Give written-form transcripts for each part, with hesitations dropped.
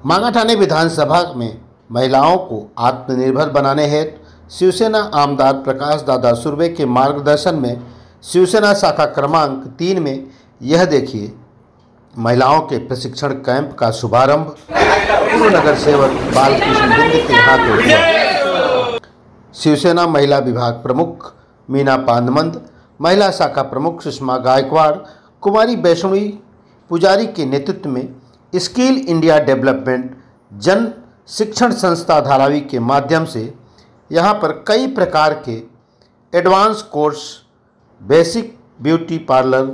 मांगाठाणे विधानसभा में महिलाओं को आत्मनिर्भर बनाने हेतु शिवसेना आमदार प्रकाश दादा सुर्वे के मार्गदर्शन में शिवसेना शाखा क्रमांक 3 में यह देखिए महिलाओं के प्रशिक्षण कैंप का शुभारंभ पूर्व नगर सेवक बालकृष्ण बिंद के हाथों हुआ। शिवसेना महिला विभाग प्रमुख मीना पांदमंद, महिला शाखा प्रमुख सुषमा गायकवाड़, कुमारी वैष्णवी पुजारी के नेतृत्व में स्किल इंडिया डेवलपमेंट जन शिक्षण संस्था धारावी के माध्यम से यहाँ पर कई प्रकार के advance course, basic beauty parlour,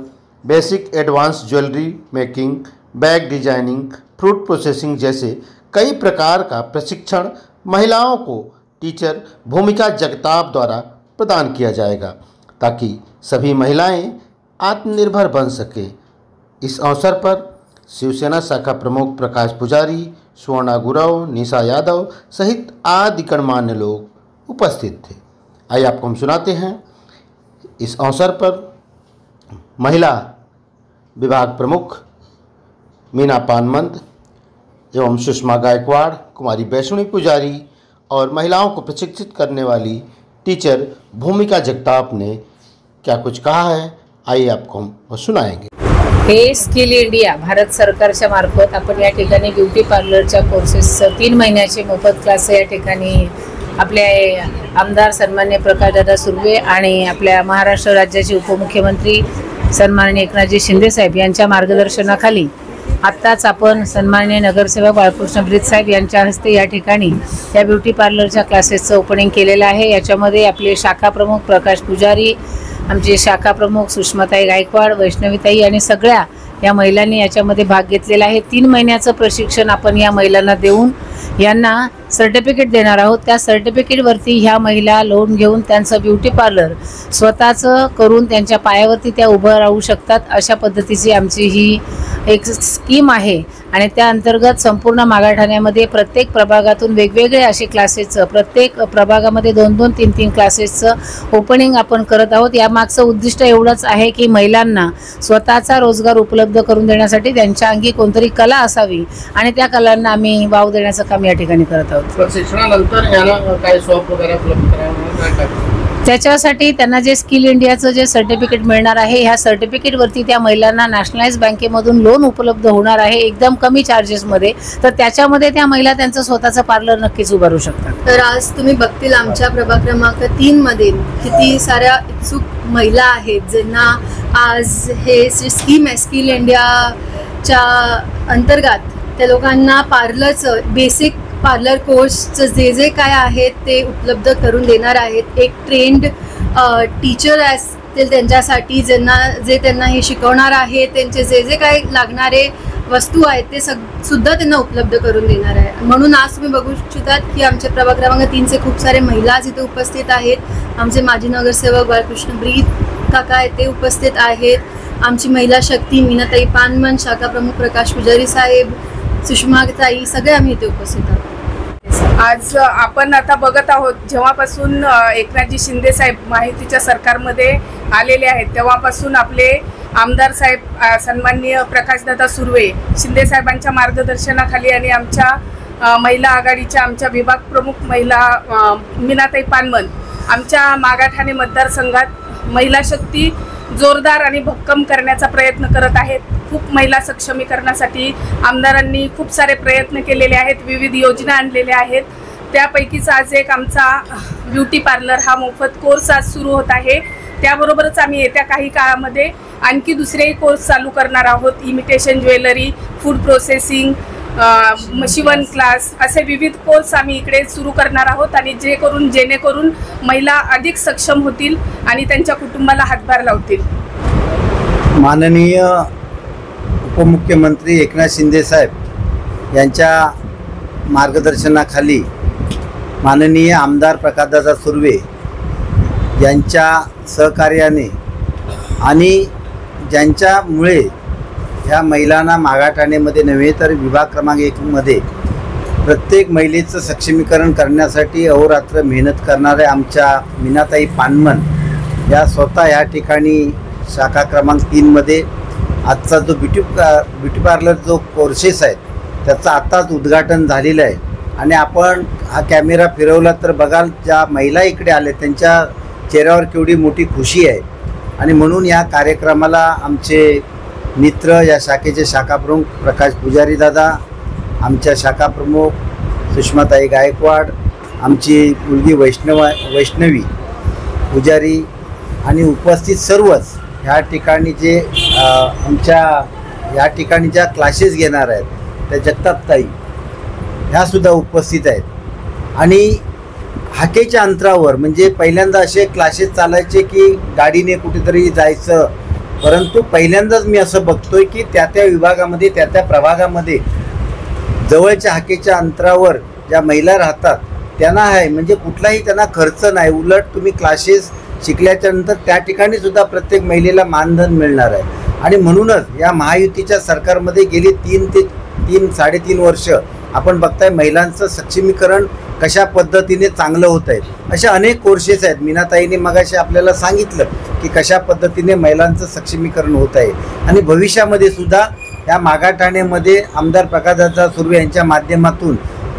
basic advance jewellery making, bag designing, fruit processing जैसे कई प्रकार का प्रशिक्षण महिलाओं को टीचर भूमिका जगताप द्वारा प्रदान किया जाएगा ताकि सभी महिलाएं आत्मनिर्भर बन सकें। इस अवसर पर शिवसेना शाखा प्रमुख प्रकाश पुजारी, स्वर्णा गुरव, निशा यादव सहित आदि गणमान्य लोग उपस्थित थे। आइए आपको हम सुनाते हैं इस अवसर पर महिला विभाग प्रमुख मीना पानमंद एवं सुषमा गायकवाड़, कुमारी वैष्णवी पुजारी और महिलाओं को प्रशिक्षित करने वाली टीचर भूमिका जगताप ने क्या कुछ कहा है। आइए आपको हम सुनाएंगे। हे स्किल इंडिया भारत सरकारच्या मार्फत आपण या ठिकाणी ब्युटी पार्लरच्या कोर्सेस 3 महिन्याचे मोफत क्लास या ठिकाणी आपले आमदार सन्माननीय प्रकाशदादा सुर्वे आणि आपल्या महाराष्ट्र राज्याचे उपमुख्यमंत्री सन्माननीय एकनाथजी शिंदे साहेब यांच्या मार्गदर्शनाखाली आत्ताच आपण सन्माननीय नगरसेवक बाळकृष्ण ब्रीद साहेब यांच्या हस्ते या ठिकाणी या ब्युटी पार्लरच्या क्लासेसचं ओपनिंग केलेलं आहे। याच्यामध्ये आपले शाखा प्रमुख प्रकाश पुजारी, आमचे शाखा प्रमुख सुषमाताई गायकवाड, वैष्णवीताई आणि सगळ्या या महिलांनी याच्यामध्ये भाग घेतलेला आहे। 3 महिन्याचं प्रशिक्षण आपण या महिलांना देऊन यांना सर्टिफिकेट देणार आहोत। त्या सर्टिफिकेटवरती ह्या महिला लोन घेऊन त्यांचं ब्युटी पार्लर स्वतःचं करून त्यांच्या पायावरती त्या उभं राहू शकतात। अशा पद्धतीची आमची ही एक स्कीम आहे आणि त्या अंतर्गत संपूर्ण मागाठाण्यामध्ये प्रत्येक प्रभागातून वेगवेगळे असे क्लासेसचं, प्रत्येक प्रभागामध्ये 2-2, 3-3 क्लासेसचं ओपनिंग आपण करत आहोत। यामागचं उद्दिष्ट एवढंच आहे की महिलांना स्वतःचा रोजगार उपलब्ध करून देण्यासाठी त्यांच्या अंगी कोणतरी कला असावी आणि त्या कलांना आम्ही वाव देण्याचं काम या ठिकाणी करत आहोत। प्रशिक्षणानंतर याला काय सॉफ्ट वगैरे उपलब्ध करावं, त्याच्यासाठी त्यांना जे स्किल इंडियाचं जे सर्टिफिकेट मिळणार आहे, ह्या सर्टिफिकेटवरती त्या महिलांना नॅशनलाइज बँकेमधून लोन उपलब्ध होणार आहे एकदम कमी चार्जेसमध्ये। तर त्याच्यामध्ये त्या महिला त्यांचं स्वतःचं पार्लर नक्कीच उभारू शकतात। तर आज तुम्ही बघतील आमच्या प्रभाग क्रमांक 3 मध्ये किती साऱ्या इच्छुक महिला आहेत ज्यांना आज हे स्कीम आहे स्किल इंडियाच्या अंतर्गत त्या लोकांना पार्लरचं बेसिक पार्लर कोर्सचं जे काय आहेत ते उपलब्ध करून देणार आहेत। एक ट्रेंड टीचर असतील त्यांच्यासाठी त्यांना हे शिकवणार आहे, त्यांचे जे काय लागणारे वस्तू आहेत ते सुद्धा त्यांना उपलब्ध करून देणार आहे। म्हणून आज तुम्ही बघू शकतात की आमच्या प्रभाग क्रमांक 3चे खूप सारे महिला इथे उपस्थित आहेत। आमचे माजी नगरसेवक बाळकृष्ण ब्रीद काका ते उपस्थित आहेत। आमची महिला शक्ती मीनाताई पानमन, शाखा प्रमुख प्रकाश पुजारी साहेब, सुषमाताई सगळे आम्ही इथे उपस्थित आहोत। आज आपण आता बघत आहोत जेव्हापासून एकनाथजी शिंदे साहेब माहितीच्या सरकारमध्ये आलेले आहेत तेव्हापासून आपले आमदार साहेब सन्माननीय प्रकाशदादा सुर्वे शिंदे साहेबांच्या मार्गदर्शनाखाली आणि आमच्या महिला आघाडीच्या आमच्या विभाग प्रमुख महिला मीनाताई पानमन आमच्या मागाठाणे मतदारसंघात महिला शक्ती जोरदार आणि भक्कम करण्याचा प्रयत्न करत आहेत। खूप महिला सक्षमीकरणासाठी आमदारांनी खूप सारे प्रयत्न केलेले आहेत, विविध योजना आणलेल्या आहेत। त्यापैकीच आज एक आमचा ब्युटी पार्लर हा मोफत कोर्स आज सुरू होत आहे। त्याबरोबरच आम्ही येत्या काही काळामध्ये आणखी दुसरेही कोर्स चालू करणार आहोत। इमिटेशन ज्वेलरी, फूड प्रोसेसिंग, शिवण क्लास असे विविध कोर्स आम्ही इकडे सुरू करणार आहोत आणि जेणेकरून महिला अधिक सक्षम होतील आणि त्यांच्या कुटुंबाला हातभार लावतील। माननीय उपमुख्यमंत्री एकनाथ शिंदे साहेब यांच्या मार्गदर्शनाखाली माननीय आमदार प्रकाशदादा सुर्वे यांच्या सहकार्याने आणि ज्यांच्यामुळे ह्या महिलांना मागाठाणेमध्ये नव्हे तर विभाग क्रमांक 1 मध्ये प्रत्येक महिलेचं सक्षमीकरण करण्यासाठी अहोरात्र मेहनत करणाऱ्या आमच्या मीनाताई पानमन या स्वतः या ठिकाणी शाखा क्रमांक 3 मध्ये आजचा जो ब्युटी पार्लर जो कोर्सेस आहेत त्याचं आत्ताच उद्घाटन झालेलं आहे. आणि आपण हा कॅमेरा फिरवला तर बघाल ज्या महिला इकडे आल्या त्यांच्या चेहऱ्यावर केवढी मोठी खुशी आहे. आणि म्हणून या कार्यक्रमाला आमचे मित्र, या शाखेचे शाखाप्रमुख प्रकाश पुजारी दादा, आमच्या शाखाप्रमुख सुषमाताई गायकवाड, आमची मुलगी वैष्णवी पुजारी आणि उपस्थित सर्वच ह्या ठिकाणी जे आमच्या या ठिकाणी ज्या क्लासेस घेणार आहेत त्या जगतापताई ह्यासुद्धा उपस्थित आहेत. आणि हाकेच्या अंतरावर, म्हणजे पहिल्यांदा असे क्लासेस चालायचे की गाडीने कुठेतरी जायचं, परंतु पहिल्यांदाच मी असं बघतोय की त्या विभागामध्ये त्या प्रभागामध्ये जवळच्या हाकेच्या अंतरावर ज्या महिला राहतात त्यांना आहे, म्हणजे कुठलाही त्यांना खर्च नाही. उलट तुम्ही क्लासेस शिकल्याच्या नंतर त्या ठिकाणी सुद्धा प्रत्येक महिलेला मानधन मिळणार आहे. आणि म्हणूनच या महायुतीच्या सरकारमध्ये गेली 3-3.5 वर्ष आपण बघताय महिलांचं सक्षमीकरण कशा पद्धतीने चांगलं होत आहे. अशा अनेक कोर्सेस आहेत. मीनाताईने मगाशी आपल्याला सांगितलं की कशा पद्धतीने महिलांचं सक्षमीकरण होत आहे. आणि भविष्यामध्ये सुद्धा या मागाठाण्यामध्ये आमदार प्रकाशदादा सुर्वे यांच्या माध्यमातून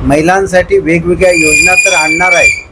महिलांसाठी वेगवेगळ्या योजना तर आणणार आहे.